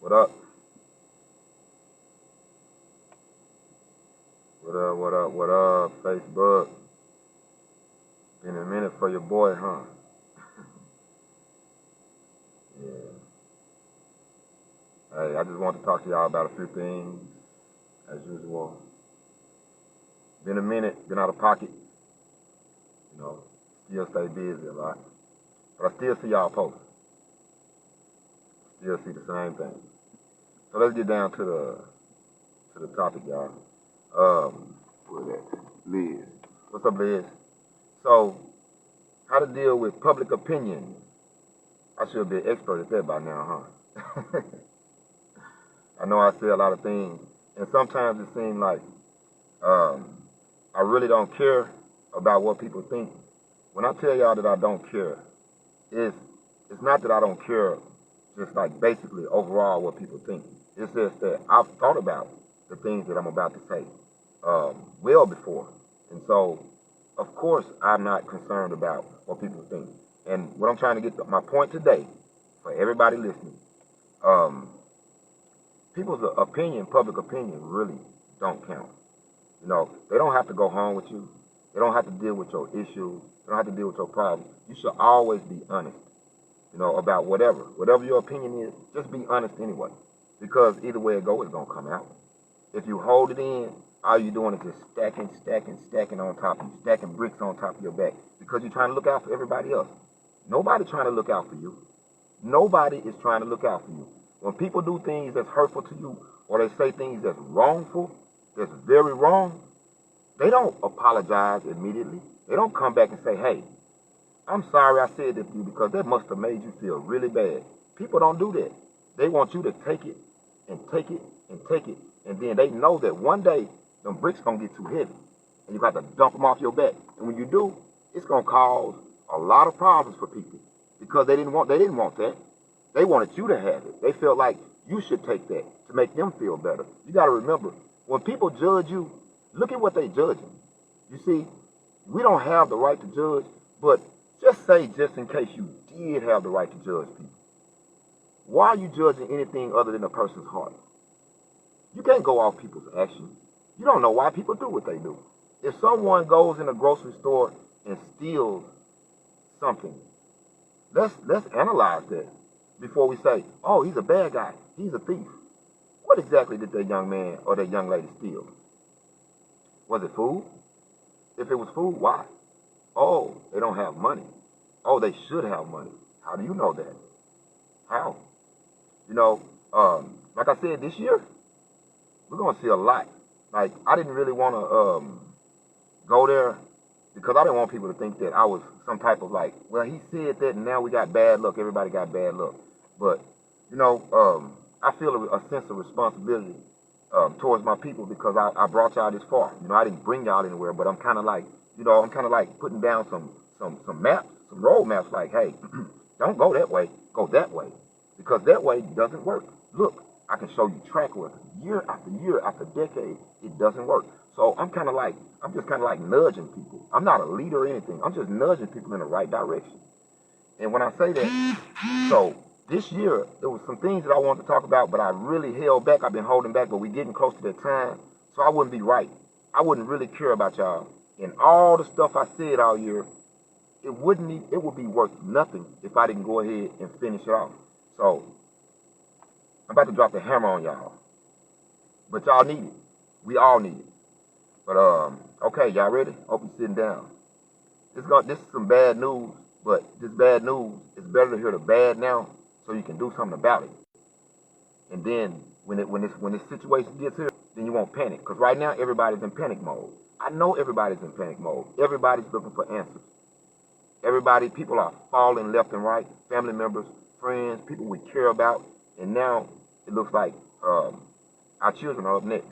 What up? What up, what up, what up, Facebook? Been a minute for your boy, huh? Yeah. Hey, I just want to talk to y'all about a few things, as usual. Been a minute, been out of pocket. You know, still stay busy a lot. But I still see y'all post. Still see the same thing. So let's get down to the topic, y'all. Who is that? Liz. What's up, Liz? So, how to deal with public opinion. I should be an expert at that by now, huh? I know I say a lot of things, and sometimes it seems like I really don't care about what people think. When I tell y'all that I don't care, it's not that I don't care just like basically overall what people think. It's just that I've thought about the things that I'm about to say well before. And so, of course, I'm not concerned about what people think. And what I'm trying to get to, my point today, for everybody listening, people's opinion, public opinion, really don't count. You know, they don't have to go home with you. They don't have to deal with your issues. They don't have to deal with your problems. You should always be honest, you know, about whatever your opinion is. Just be honest anyway, because either way it goes, it's gonna come out. If you hold it in, all you're doing is just stacking on top of you, stacking bricks on top of your back, because you're trying to look out for everybody else. Nobody's trying to look out for you. Nobody is trying to look out for you. When people do things that's hurtful to you, or they say things that's wrongful, that's very wrong, they don't apologize immediately. They don't come back and say, hey, I'm sorry I said that to you because that must have made you feel really bad. People don't do that. They want you to take it and take it and take it. And then they know that one day them bricks gonna get too heavy. And you got to dump them off your back. And when you do, it's gonna cause a lot of problems for people. Because they didn't want that. They wanted you to have it. They felt like you should take that to make them feel better. You gotta remember, when people judge you, look at what they judging. You see, we don't have the right to judge, but just say, just in case you did have the right to judge people, why are you judging anything other than a person's heart? You can't go off people's actions. You don't know why people do what they do. If someone goes in a grocery store and steals something, let's analyze that before we say, oh, he's a bad guy, he's a thief. What exactly did that young man or that young lady steal? Was it food? If it was food, why? Oh, they don't have money. Oh, they should have money. How do you know that? How? You know, like I said, this year, we're going to see a lot. Like, I didn't really want to go there because I didn't want people to think that I was some type of like, well, he said that and now we got bad luck. Everybody got bad luck. But, you know, I feel a sense of responsibility towards my people because I brought y'all this far. You know, I didn't bring y'all anywhere, but I'm kind of like, you know, I'm kind of like putting down some maps, some road maps like, hey, don't go that way, go that way. Because that way doesn't work. Look, I can show you track record, year after decade, it doesn't work. So I'm just kind of like nudging people. I'm not a leader or anything. I'm just nudging people in the right direction. And when I say that, so this year, there was some things that I wanted to talk about, but I really held back. I've been holding back, but we're getting close to that time. So I wouldn't be right. I wouldn't really care about y'all. And all the stuff I said all year, it would be worth nothing if I didn't go ahead and finish it off. So I'm about to drop the hammer on y'all. But y'all need it. We all need it. But okay, y'all ready? Hope you're sitting down. This is some bad news, but this bad news, it's better to hear the bad now so you can do something about it. And then when this situation gets here, then you won't panic. Because right now everybody's in panic mode. I know everybody's in panic mode. Everybody's looking for answers. People are falling left and right, family members, friends, people we care about, and now it looks like our children are up next.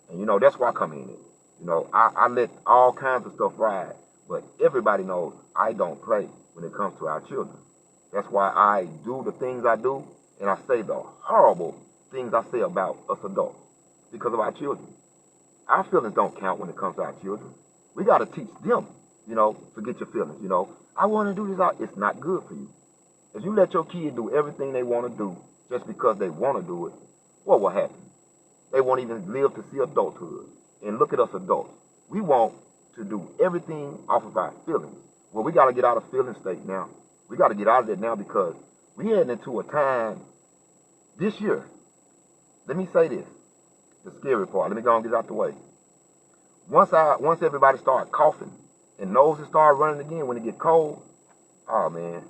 And you know, that's why I come in it. You know, I let all kinds of stuff ride, but everybody knows I don't play when it comes to our children. That's why I do the things I do, and I say the horrible things I say about us adults because of our children. Our feelings don't count when it comes to our children. We got to teach them, you know, forget your feelings, you know. I want to do this. It's not good for you. If you let your kid do everything they want to do, just because they want to do it, what will happen? They won't even live to see adulthood. And look at us adults. We want to do everything off of our feelings. Well, we got to get out of feeling state now. We got to get out of it now because we're heading into a time this year. Let me say this, the scary part. Let me go and get it out the way. Once everybody start coughing and noses start running again when it get cold, oh man,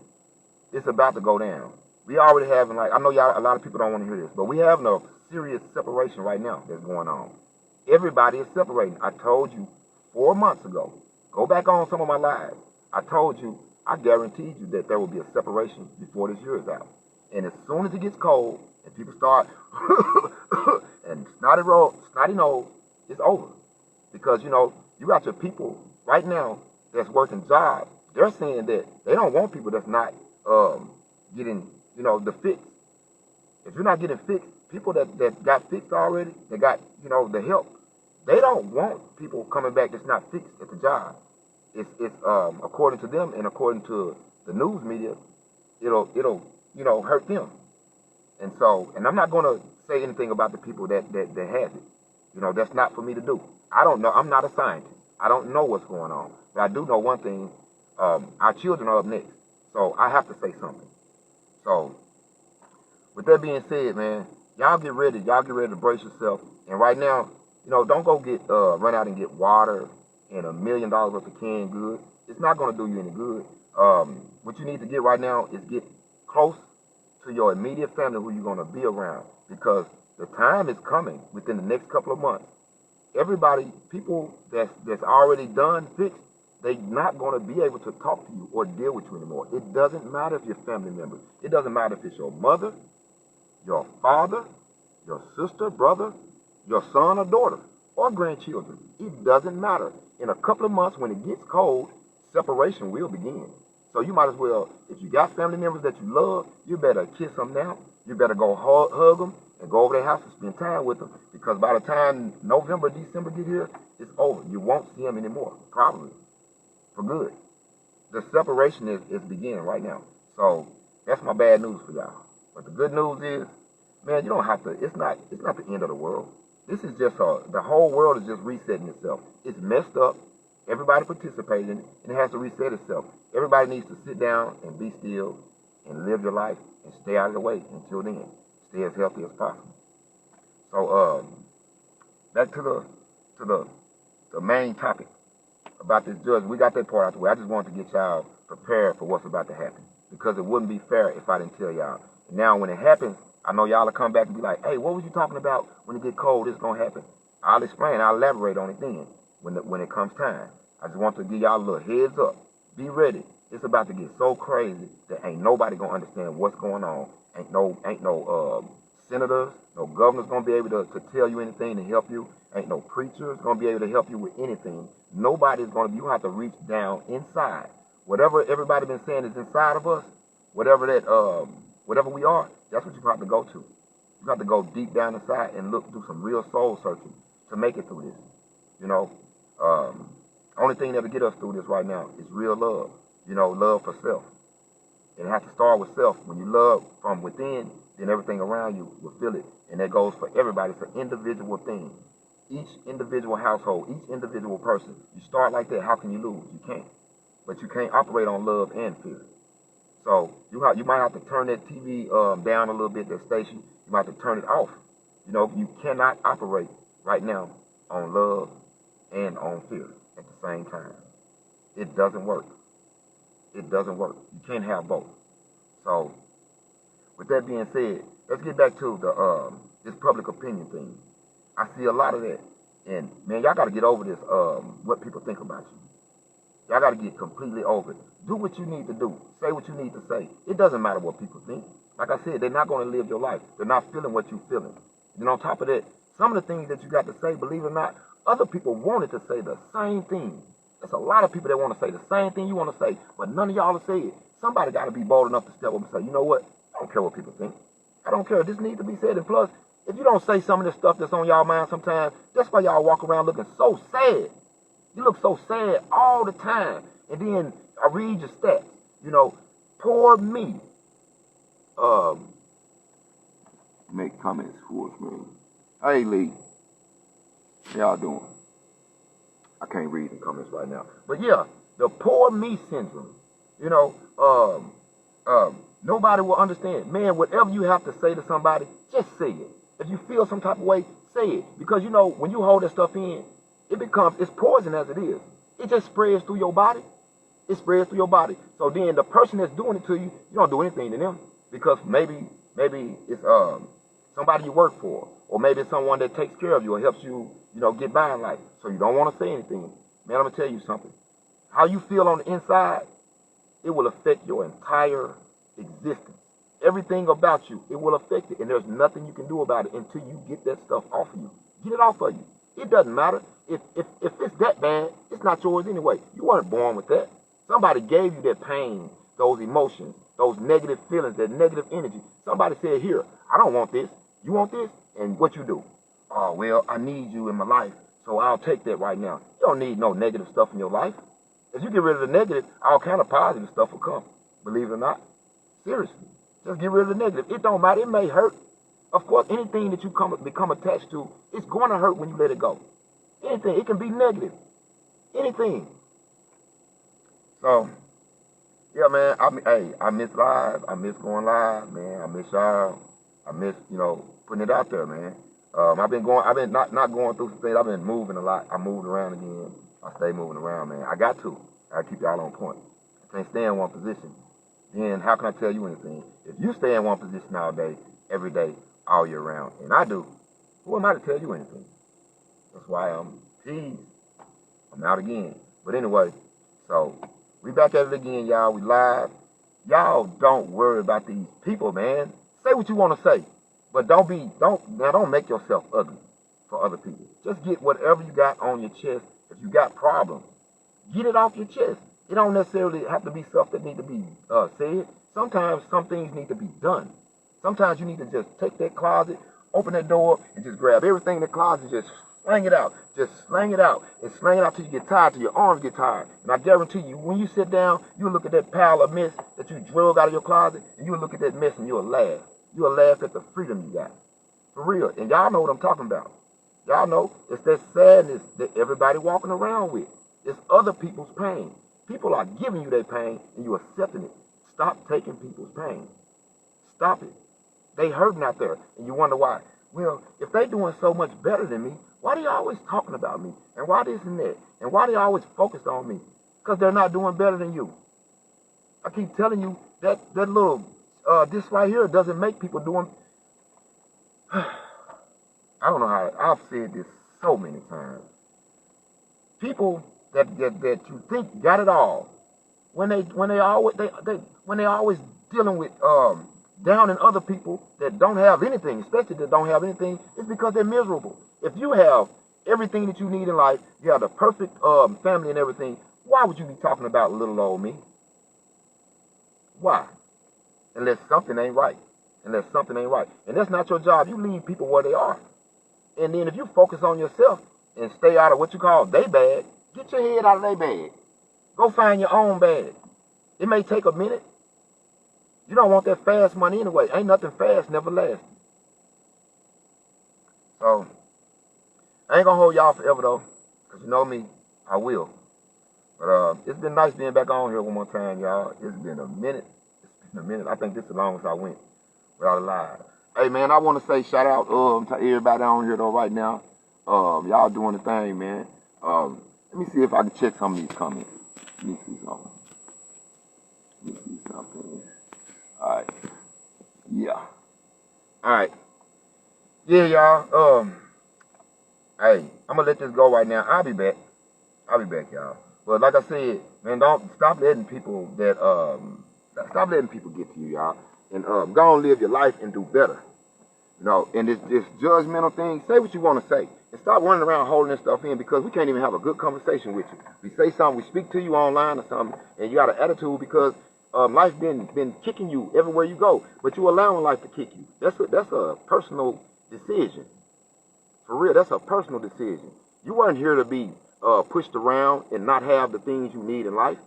it's about to go down. We already having, like, I know y'all, a lot of people don't want to hear this, but we having a serious separation right now that's going on. Everybody is separating. I told you 4 months ago. Go back on some of my lives. I told you, I guaranteed you that there will be a separation before this year is out. And as soon as it gets cold and people start and snotty nose, it's over. Because, you know, you got your people right now that's working jobs. They're saying that they don't want people that's not getting, you know, the fix. If you're not getting fixed, people that got fixed already, they got, you know, the help, they don't want people coming back that's not fixed at the job. It's according to them and according to the news media, it'll you know, hurt them. And so, and I'm not going to say anything about the people that has it. You know, that's not for me to do. I don't know. I'm not a scientist. I don't know what's going on. But I do know one thing. Our children are up next. So I have to say something. So with that being said, man, y'all get ready. Y'all get ready to brace yourself. And right now, you know, don't go get run out and get water and $1 million worth of canned goods. It's not going to do you any good. What you need to get right now is get close to your immediate family who you're going to be around, because the time is coming within the next couple of months. Everybody, people that's already done, fixed, they're not going to be able to talk to you or deal with you anymore. It doesn't matter if you're family members. It doesn't matter if it's your mother, your father, your sister, brother, your son or daughter, or grandchildren. It doesn't matter. In a couple of months, when it gets cold, separation will begin. So you might as well, if you got family members that you love, you better kiss them now. You better go hug them and go over their house and spend time with them. Because by the time November, December get here, it's over. You won't see them anymore, probably, for good. The separation is beginning right now. So that's my bad news for y'all. But the good news is, man, you don't have to, it's not the end of the world. This is just the whole world is just resetting itself. It's messed up. Everybody participated in it, and it has to reset itself. Everybody needs to sit down and be still and live your life and stay out of the way until then. Stay as healthy as possible. So back to the main topic about this judge. We got that part out the way. I just wanted to get y'all prepared for what's about to happen, because it wouldn't be fair if I didn't tell y'all. And now when it happens, I know y'all will come back and be like, hey, what was you talking about when it get cold? It's going to happen. I'll explain. I'll elaborate on it then when it comes time. I just want to give y'all a little heads up. Be ready. It's about to get so crazy that ain't nobody going to understand what's going on. Ain't no senators, no governors going to be able to tell you anything to help you. Ain't no preachers going to be able to help you with anything. Nobody's going to, you have to reach down inside. Whatever everybody been saying is inside of us, whatever we are, that's what you have to go to. You have to go deep down inside and do some real soul searching to make it through this. You know, only thing that'll get us through this right now is real love. You know, love for self. And it has to start with self. When you love from within, then everything around you will feel it. And that goes for everybody. It's an individual thing. Each individual household, each individual person. You start like that, how can you lose? You can't. But you can't operate on love and fear. So you might have to turn that TV down a little bit, that station. You might have to turn it off. You know, you cannot operate right now on love and on fear at the same time. It doesn't work. It doesn't work. You can't have both. So with that being said, let's get back to the this public opinion thing. I see a lot of that. And man, y'all got to get over this, what people think about you. Y'all got to get completely over it. Do what you need to do. Say what you need to say. It doesn't matter what people think. Like I said, they're not going to live your life. They're not feeling what you're feeling. And on top of that, some of the things that you got to say, believe it or not, other people wanted to say the same thing. There's a lot of people that want to say the same thing you want to say, but none of y'all will say it. Somebody got to be bold enough to step up and say, you know what? I don't care what people think. I don't care. This needs to be said. And plus, if you don't say some of this stuff that's on y'all mind sometimes, that's why y'all walk around looking so sad. You look so sad all the time. And then I read your stats. You know, poor me. comments for us, man. Hey, Lee. How y'all doing? I can't read the comments right now. But yeah, the poor me syndrome. You know, nobody will understand. Man, whatever you have to say to somebody, just say it. If you feel some type of way, say it. Because, you know, when you hold that stuff in, it's poison as it is. It just spreads through your body. It spreads through your body. So then the person that's doing it to you, you don't do anything to them. Because maybe it's somebody you work for. Or maybe it's someone that takes care of you or helps you, you know, get by in life. So you don't want to say anything. Man, I'm going to tell you something. How you feel on the inside, it will affect your entire existence. Everything about you, it will affect it. And there's nothing you can do about it until you get that stuff off of you. Get it off of you. It doesn't matter. If it's that bad, it's not yours anyway. You weren't born with that. Somebody gave you that pain, those emotions, those negative feelings, that negative energy. Somebody said, here, I don't want this. You want this? And what you do? Oh, well, I need you in my life, so I'll take that right now. You don't need no negative stuff in your life. If you get rid of the negative, all kind of positive stuff will come. Believe it or not. Seriously. Just get rid of the negative. It don't matter. It may hurt. Of course, anything that you become attached to, it's going to hurt when you let it go. Anything. It can be negative. Anything. So, yeah, man. I miss live. I miss going live, man. I miss y'all. I miss, you know, putting it out there, man. I've been not going through some things. I've been moving a lot. I moved around again. I stay moving around, man. I got to keep y'all on point. I can't stay in one position. Then how can I tell you anything? If you stay in one position all day, every day, all year round, and I do, who am I to tell you anything? That's why I'm out again. But anyway, so we back at it again, y'all. We live. Y'all don't worry about these people, man. Say what you want to say, but don't make yourself ugly for other people. Just get whatever you got on your chest. If you got problems, get it off your chest. It don't necessarily have to be stuff that need to be said. Sometimes some things need to be done. Sometimes you need to just take that closet, open that door, and just grab everything in the closet and just slang it out. Just slang it out. And slang it out till you get tired, till your arms get tired. And I guarantee you, when you sit down, you'll look at that pile of mess that you drug out of your closet, and you'll look at that mess and you'll laugh. You'll laugh at the freedom you got. For real. And y'all know what I'm talking about. Y'all know it's that sadness that everybody walking around with. It's other people's pain. People are giving you their pain and you accepting it. Stop taking people's pain. Stop it. They hurting out there and you wonder why. Well, if they doing so much better than me, why they always talking about me? And why this and that? And why they always focused on me? Because they're not doing better than you. I keep telling you that little, this right here doesn't make people doing, I don't know how, I've said this so many times. People that you think got it all, when they always dealing with downing other people that don't have anything, especially that don't have anything, it's because they're miserable. If you have everything that you need in life, you have the perfect family and everything, why would you be talking about little old me? Why? Unless something ain't right. Unless something ain't right. And that's not your job. You leave people where they are. And then if you focus on yourself and stay out of what you call they bag, get your head out of their bag. Go find your own bag. It may take a minute. You don't want that fast money anyway. Ain't nothing fast, never lasts. So, I ain't gonna hold y'all forever though. Because you know me, I will. But it's been nice being back on here one more time, y'all. It's been a minute. I think this is the longest I went without a live. Hey, man, I want to say shout out to everybody on here, though, right now. Y'all doing the thing, man. Let me see if I can check some of these comments. Let me see something. All right. Yeah. All right. Yeah, y'all. Hey, I'm going to let this go right now. I'll be back, y'all. But like I said, man, don't stop letting people stop letting people get to you, y'all. And go and live your life and do better. You know, and this judgmental thing, say what you want to say. And stop running around holding this stuff in because we can't even have a good conversation with you. We say something, we speak to you online or something, and you got an attitude because life's been kicking you everywhere you go. But you allowing life to kick you. That's a personal decision. For real, that's a personal decision. You weren't here to be pushed around and not have the things you need in life.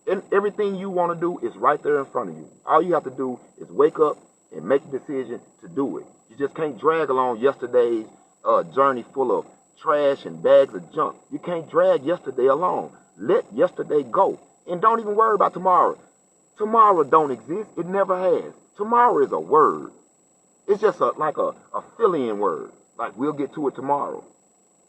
And everything you want to do is right there in front of you. All you have to do is wake up and and make the decision to do it. You just can't drag along yesterday's journey full of trash and bags of junk. You can't drag yesterday along. Let yesterday go. And don't even worry about tomorrow. Tomorrow don't exist. It never has. Tomorrow is a word. It's just like a fill-in word. Like, we'll get to it tomorrow.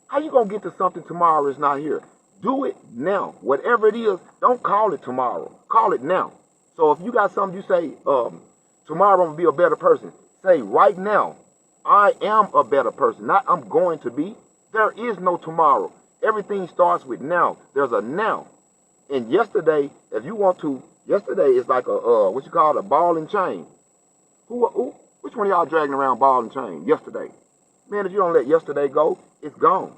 How you going to get to something tomorrow is not here? Do it now. Whatever it is, don't call it tomorrow. Call it now. So if you got something you say, tomorrow I'm going to be a better person. Say right now, I am a better person. Not I'm going to be. There is no tomorrow. Everything starts with now. There's a now. And yesterday, if you want to, yesterday is like a, what you call it, a ball and chain. Which one of y'all dragging around ball and chain? Yesterday. Man, if you don't let yesterday go, it's gone.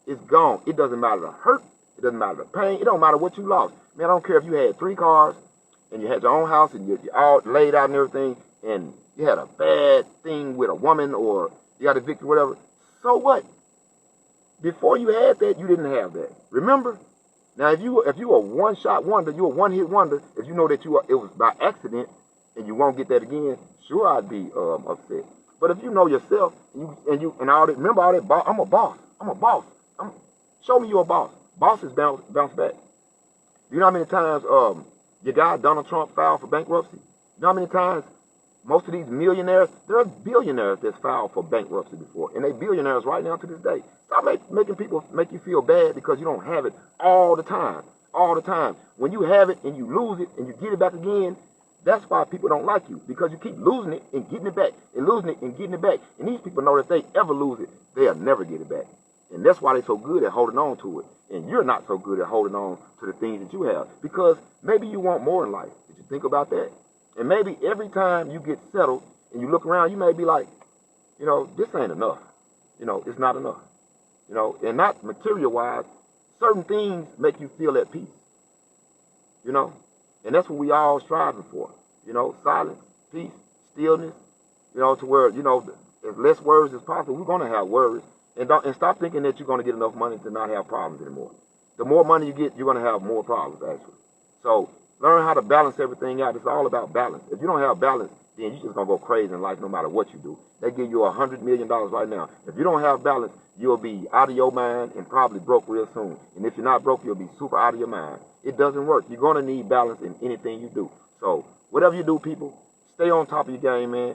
It's gone. It doesn't matter the hurt. It doesn't matter the pain. It don't matter what you lost. Man, I don't care if you had 3 cars and you had your own house and you're all laid out and everything and you had a bad thing with a woman or you got evicted or whatever. So what? Before you had that, you didn't have that. Remember? Now, if you a one-shot wonder, you a one-hit wonder, if you know that it was by accident and you won't get that again, sure I'd be upset. But if you know yourself and all that, remember all that, I'm a boss. I'm a boss. Show me you're a boss. Bosses bounce back. You know how many times your guy Donald Trump filed for bankruptcy? You know how many times most of these millionaires, there are billionaires that's filed for bankruptcy before, and they billionaires right now to this day. Stop making people make you feel bad because you don't have it all the time. All the time. When you have it and you lose it and you get it back again, that's why people don't like you, because you keep losing it and getting it back and losing it and getting it back. And these people know that if they ever lose it, they'll never get it back. And that's why they're so good at holding on to it. And you're not so good at holding on to the things that you have, because maybe you want more in life. Did you think about that? And maybe every time you get settled and you look around, you may be like, you know, this ain't enough. You know, it's not enough. You know, and not material-wise, certain things make you feel at peace. You know, and that's what we all striving for. You know, silence, peace, stillness, you know, to where, you know, as less words as possible. We're going to have worries. And stop thinking that you're going to get enough money to not have problems anymore. The more money you get, you're going to have more problems, actually. So learn how to balance everything out. It's all about balance. If you don't have balance, then you're just going to go crazy in life no matter what you do. They give you $100 million right now. If you don't have balance, you'll be out of your mind and probably broke real soon. And if you're not broke, you'll be super out of your mind. It doesn't work. You're going to need balance in anything you do. So whatever you do, people, stay on top of your game, man.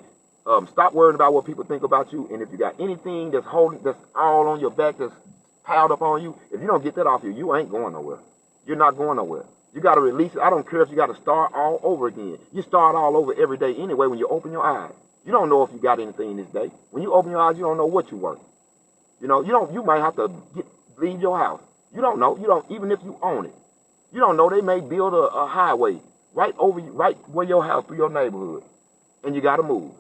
Stop worrying about what people think about you. And if you got anything that's all on your back, that's piled up on you, if you don't get that off you ain't going nowhere. You're not going nowhere. You got to release it. I don't care if you got to start all over again. You start all over every day anyway when you open your eyes. You don't know if you got anything this day. When you open your eyes, you don't know what you're worth. You know, you might have to leave your house. You don't know. You don't, even if you own it. You don't know, they may build a highway right where your house, through your neighborhood. And you got to move.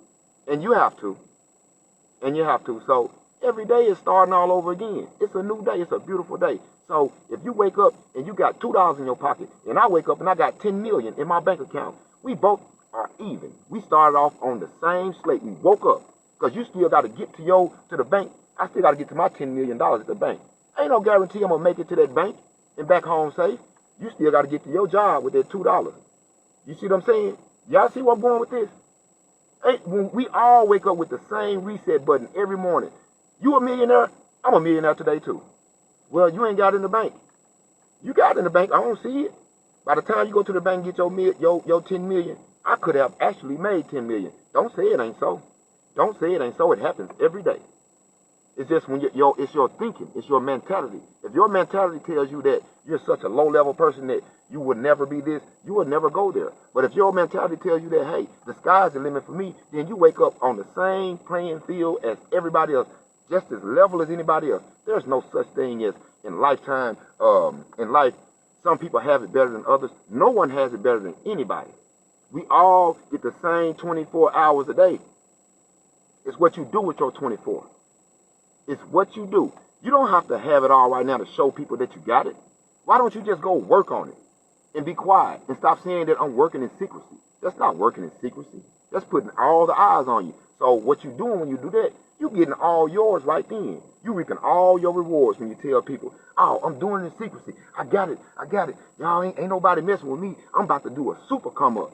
And you have to. And you have to. So every day is starting all over again. It's a new day. It's a beautiful day. So if you wake up and you got $2 in your pocket, and I wake up and I got 10 million in my bank account, we both are even. We started off on the same slate. We woke up because you still got to get to the bank. I still got to get to my $10 million at the bank. Ain't no guarantee I'm going to make it to that bank and back home safe. You still got to get to your job with that $2. You see what I'm saying? Y'all see where I'm going with this? When we all wake up with the same reset button every morning. You a millionaire? I'm a millionaire today too. Well, you ain't got it in the bank. You got it in the bank. I don't see it. By the time you go to the bank and get your 10 million, I could have actually made 10 million. Don't say it ain't so. Don't say it ain't so. It happens every day. It's just when it's your thinking. It's your mentality. If your mentality tells you that you're such a low-level person that you would never be this, you would never go there. But if your mentality tells you that, hey, the sky's the limit for me, then you wake up on the same playing field as everybody else, just as level as anybody else. There's no such thing as in life, some people have it better than others. No one has it better than anybody. We all get the same 24 hours a day. It's what you do with your 24. It's what you do. You don't have to have it all right now to show people that you got it. Why don't you just go work on it and be quiet and stop saying that I'm working in secrecy? That's not working in secrecy. That's putting all the eyes on you. So what you doing when you do that, you getting all yours right then. You reaping all your rewards when you tell people, oh, I'm doing it in secrecy. I got it. Y'all ain't nobody messing with me. I'm about to do a super come up.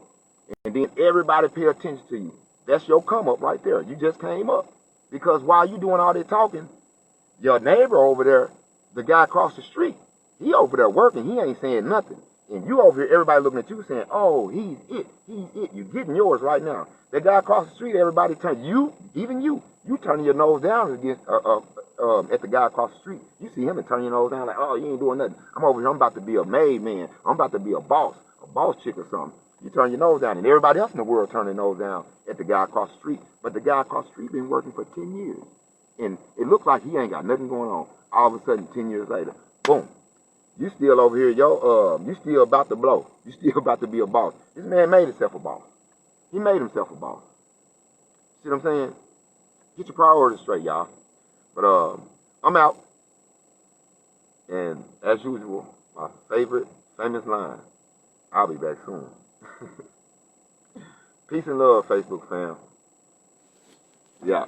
And then everybody pay attention to you. That's your come up right there. You just came up. Because while you doing all that talking, your neighbor over there, the guy across the street, he over there working. He ain't saying nothing. And you over here, everybody looking at you saying, oh, he's it. He's it. You're getting yours right now. The guy across the street, everybody turn you, even you turning your nose down against at the guy across the street. You see him and turn your nose down like, oh, you ain't doing nothing. I'm over here. I'm about to be a made man. I'm about to be a boss chick or something. You turn your nose down, and everybody else in the world turn their nose down at the guy across the street. But the guy across the street been working for 10 years. And it looks like he ain't got nothing going on. All of a sudden, 10 years later, boom. You still over here, you still about to blow. You still about to be a boss. This man made himself a boss. He made himself a boss. See what I'm saying? Get your priorities straight, y'all. But I'm out. And as usual, my favorite famous line. I'll be back soon. Peace and love, Facebook fam. Yeah.